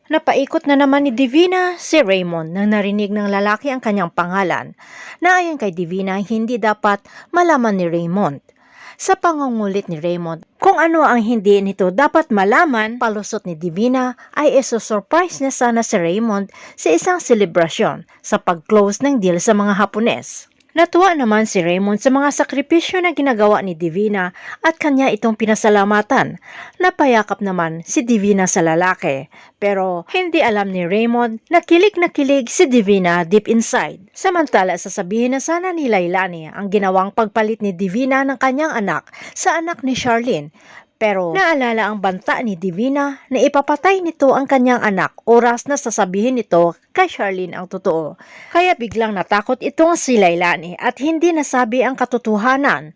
Napaikot na naman ni Divina si Raymond nang narinig ng lalaki ang kanyang pangalan, na ayon kay Divina hindi dapat malaman ni Raymond. Sa pangungulit ni Raymond kung ano ang hindi nito dapat malaman, palusot ni Divina ay iso-surprise niya sana si Raymond sa isang selebrasyon sa pag-close ng deal sa mga Hapones. Natuwa naman si Raymond sa mga sakripisyo na ginagawa ni Divina at kanya itong pinasalamatan. Napayakap naman si Divina sa lalaki, pero hindi alam ni Raymond na kilig si Divina deep inside. Samantala sasabihin na sana ni Lailani ang ginawang pagpalit ni Divina ng kanyang anak sa anak ni Charlene. Pero naalala ang banta ni Divina na ipapatay nito ang kanyang anak oras na sasabihin nito kay Charlene ang totoo. Kaya biglang natakot itong si Lailani at hindi nasabi ang katotohanan.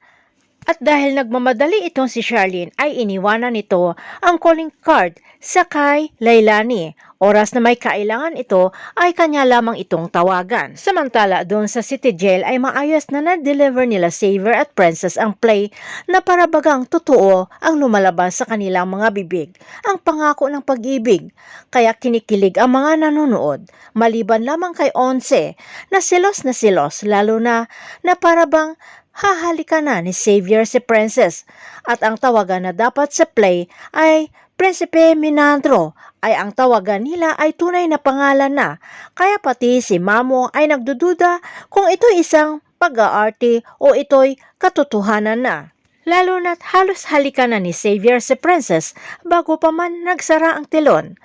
At dahil nagmamadali itong si Charlene ay iniwanan nito ang calling card sa kay Lailani. Oras na may kailangan ito ay kanya lamang itong tawagan. Samantala doon sa City Jail ay maayos na na-deliver nila Xavier at Princess ang play na parabagang totoo ang lumalabas sa kanilang mga bibig. Ang pangako ng pag-ibig. Kaya kinikilig ang mga nanonood. Maliban lamang kay Onse na silos lalo na parabang hahalikan na ni Xavier si Princess at ang tawagan na dapat sa play ay Prinsipe Minandro ay ang tawagan nila ay tunay na pangalan na, kaya pati si Mamo ay nagdududa kung ito'y isang pag-aarte o ito'y katotohanan na. Lalo na't halos halikan na ni Xavier si Princess bago pa man nagsara ang telon.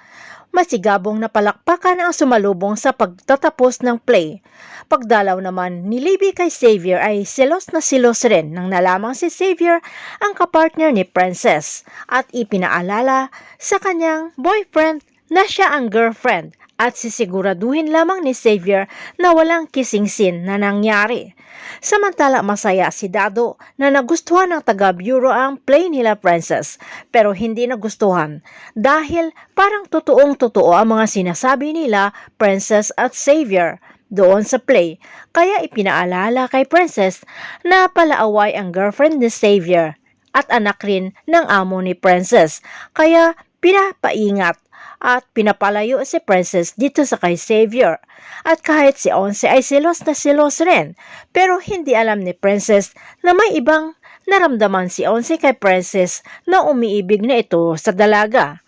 Masigabong na palakpakan ang sumalubong sa pagtatapos ng play. Pagdalaw naman ni Libby kay Xavier ay silos rin nang nalamang si Xavier ang kapartner ni Princess at ipinaalala sa kanyang boyfriend na siya ang girlfriend at sisiguraduhin lamang ni Xavier na walang kissing scene na nangyari. Samantala masaya si Dado na nagustuhan ng taga-bureau ang play nila Princess pero hindi nagustuhan dahil parang totoong-totoo ang mga sinasabi nila Princess at Xavier doon sa play. Kaya ipinaalala kay Princess na palaaway ang girlfriend ni Xavier at anak rin ng amo ni Princess. Kaya pinapaingat at pinapalayo si Princess dito sa kay Xavier. At kahit si Onse ay silos rin, pero hindi alam ni Princess na may ibang naramdaman si Onse kay Princess na umiibig na ito sa dalaga.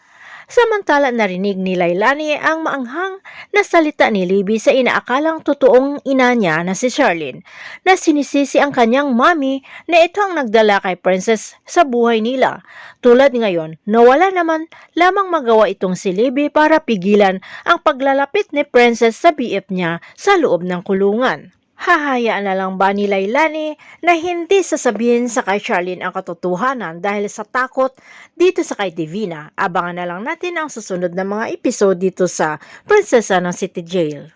Samantala narinig ni Lailani ang maanghang na salita ni Libby sa inaakalang totoong ina niya na si Charlene, na sinisisi ang kanyang mami na ito ang nagdala kay Princess sa buhay nila. Tulad ngayon, nawala naman lamang magawa itong si Libby para pigilan ang paglalapit ni Princess sa BF niya sa loob ng kulungan. Hahayaan na lang ba ni Lailani na hindi sasabihin sa kay Charlene ang katotohanan dahil sa takot dito sa kay Divina? Abangan na lang natin ang susunod na mga episode dito sa Prinsesa ng City Jail.